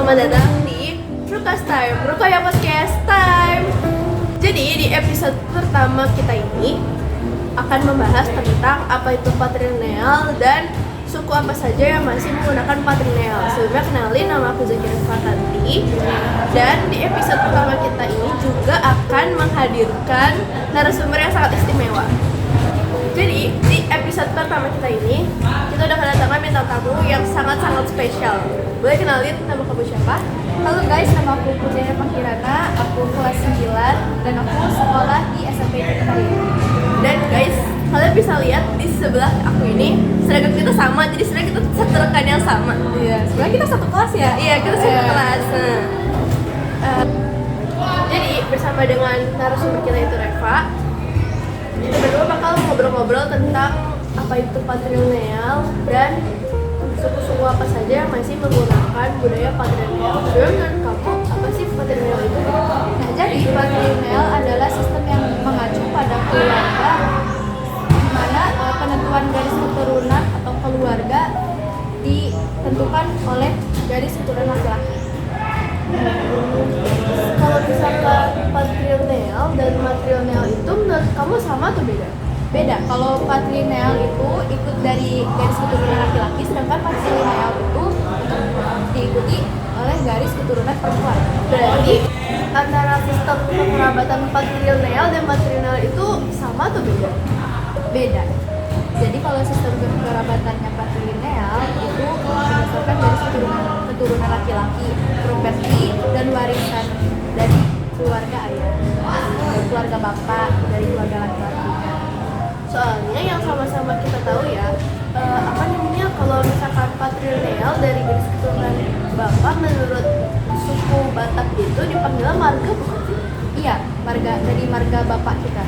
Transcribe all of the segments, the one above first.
selamat datang di Rukas Time, Rukaya Podcast Time. Jadi di episode pertama kita ini akan membahas tentang apa itu patrilineal dan suku apa saja yang masih menggunakan patrilineal. Sebelumnya kenalin, nama aku Zakira Fatanti. Dan di episode pertama kita ini juga akan menghadirkan narasumber yang sangat istimewa. Jadi di episode pertama kita ini kita udah kedatangan bintang tamu yang sangat-sangat spesial. Boleh kenalin nama kamu siapa? Halo guys, nama aku Pujaya Pakirana, aku kelas 9 dan aku sekolah di SMP Jakarta. Dan guys, kalian bisa lihat di sebelah aku ini seragam kita sama, jadi sebenarnya kita satu rekan yang sama. Iya, sebenarnya kita satu kelas ya? Iya, kita satu kelas. Jadi bersama dengan narasumber kita itu Reva, kita berdua bakal ngobrol-ngobrol tentang apa itu patrilineal dan suku-suku apa saja yang masih menggunakan budaya patrilineal. Menurut kamu, apa sih patrilineal itu? Nah, jadi patrilineal adalah sistem yang mengacu pada keluarga, di mana penentuan garis keturunan atau keluarga ditentukan oleh garis keturunan laki-laki. Kalau misalkan patrilineal dan matrilineal itu menurut kamu sama atau beda? Beda. Kalau patrilineal itu ikut dari garis keturunan laki-laki, sedangkan matrilineal itu diikuti oleh garis keturunan perempuan. Berarti antara sistem kekerabatan patrilineal dan matrilineal itu sama atau beda? Beda. Jadi kalau sistem kekerabatannya patrilineal itu berdasarkan garis keturunan laki-laki, properti dan warisan dari keluarga ayah, dari keluarga bapak, dari keluarga laki-laki. Soalnya yang sama-sama kita tahu ya, kalau misalkan patrilineal dari garis keturunan bapak, menurut suku Batak itu dipanggil marga bukan sih? Iya, dari marga bapak kita.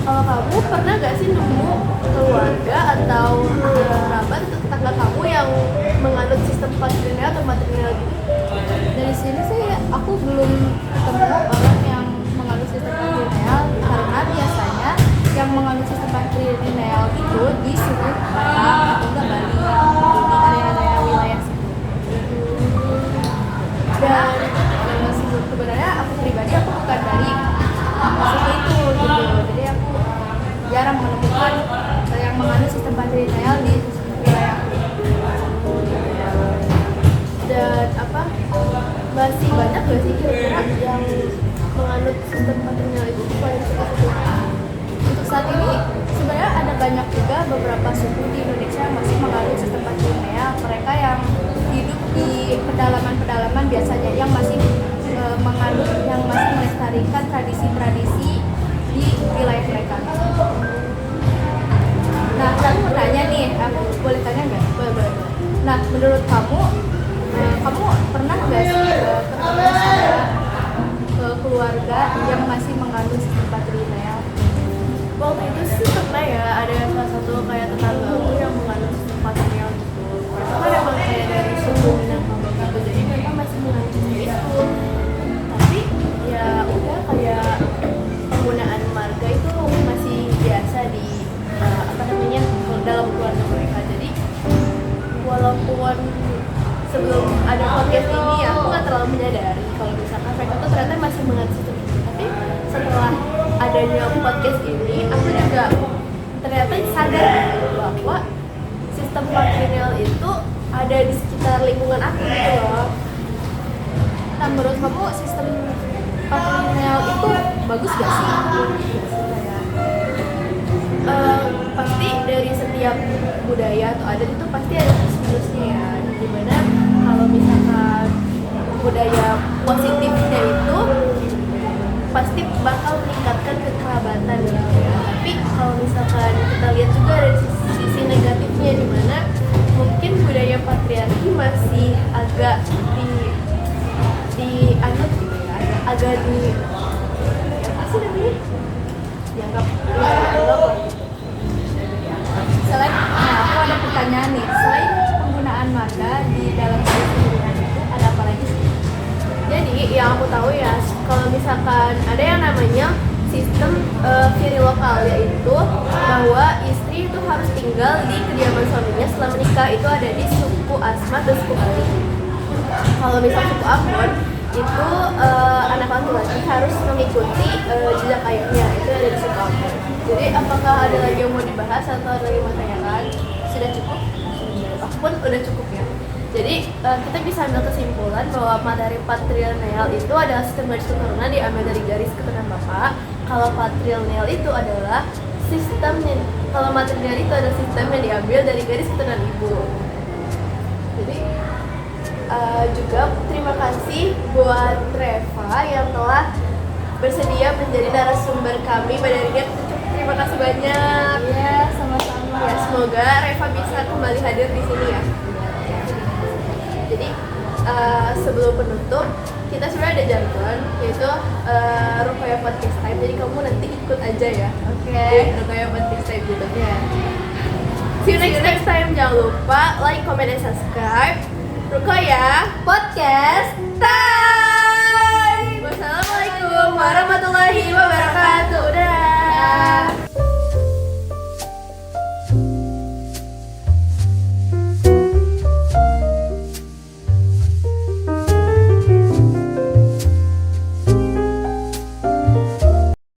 Kalau kamu pernah gak sih nemu keluarga atau kerabat atau tetangga kamu yang menganut sistem patrilineal atau matrilineal gitu? Dari sini sih aku belum ketemu orang yang menganut sistem patrilineal, karena biasanya yang menganut sistem patrilineal itu di suku Batak atau enggak Bali, di area-area wilayah situ. Dan sebenarnya aku pribadi aku bukan dari suku itu gitu, jadi aku jarang menemukan yang menganut sistem patrilineal di wilayah aku. Dan masih banyak gak sih kira-kira yang menganut sistem patrilineal itu selain suku-suku? Untuk saat ini sebenarnya ada banyak juga beberapa suku di Indonesia yang masih menganut sistem patrilineal. Mereka yang hidup di pedalaman-pedalaman biasanya yang masih menganut, yang masih melestarikan tradisi-tradisi di wilayah mereka. Nah, aku mau tanya nih, aku boleh tanya nggak? Boleh. Nah, menurut kamu, kamu pernah nggak sih ketemu sama keluarga yang masih menganut sistem patrilineal? Waktu itu sih pernah ya, ada salah satu kayak tetangga aku yang menganut sistem patrilineal gitu. Mereka kan emang kayak dari suku Minangkabau gitu, jadi mereka masih menganut sistem itu. Tapi ya udah, kayak penggunaan marga itu masih biasa di dalam keluarga mereka. Jadi walaupun sebelum ada podcast ini aku nggak terlalu menyadari kalau misalkan mereka tuh ternyata masih menganut sistem itu. Tapi setelah adanya podcast ini, aku juga ternyata sadar bahwa sistem patrilineal itu ada di sekitar lingkungan aku gitu loh. Nah, menurut kamu sistem patrilineal itu bagus gak sih? Pasti dari setiap budaya atau adat itu pasti ada plus-plusnya ya. Dimana kalau misalkan budaya positifnya itu pasti bakal meningkatkan kekerabatan gitu ya. Tapi kalau misalkan kita lihat juga dari sisi negatifnya, dimana mungkin budaya patriarki masih agak dianut gitu ya, agak apa sih namanya, dianggap lah. Selain, aku ada pertanyaan nih. Selain penggunaan marga di dalam garis keturunan itu, ada apa lagi sih? Jadi yang aku tahu ya, kalau misalkan ada yang namanya sistem viri lokal, yaitu bahwa istri itu harus tinggal di kediaman suaminya setelah menikah. Itu ada di suku Asmat dan suku Bali. Kalau misal suku Ambon itu anak laki-laki harus mengikuti jejak ayahnya, itu ada di suku Ambon. Jadi apakah ada lagi yang mau dibahas atau ada lagi yang mau tanyakan? Sudah cukup? Aku pun udah cukup ya. Jadi kita bisa ambil kesimpulan bahwa materi patrilineal itu adalah sistem garis keturunan diambil dari garis keturunan bapak. Kalau patrilineal itu adalah kalau matrilineal itu adalah sistem yang diambil dari garis keturunan ibu. Jadi juga terima kasih buat Reva yang telah bersedia menjadi narasumber kami pada hari ini. Terima kasih banyak. Iya, sama-sama. Ya, semoga Reva bisa kembali hadir di sini ya. Jadi sebelum penutup kita sebenarnya ada jargon yaitu Rukaya Podcast Time. Jadi kamu nanti ikut aja ya. Oke. Rukaya Podcast Time gitu. Ya. See you next time. Jangan lupa like, comment, dan subscribe. Rukaya Podcast Time.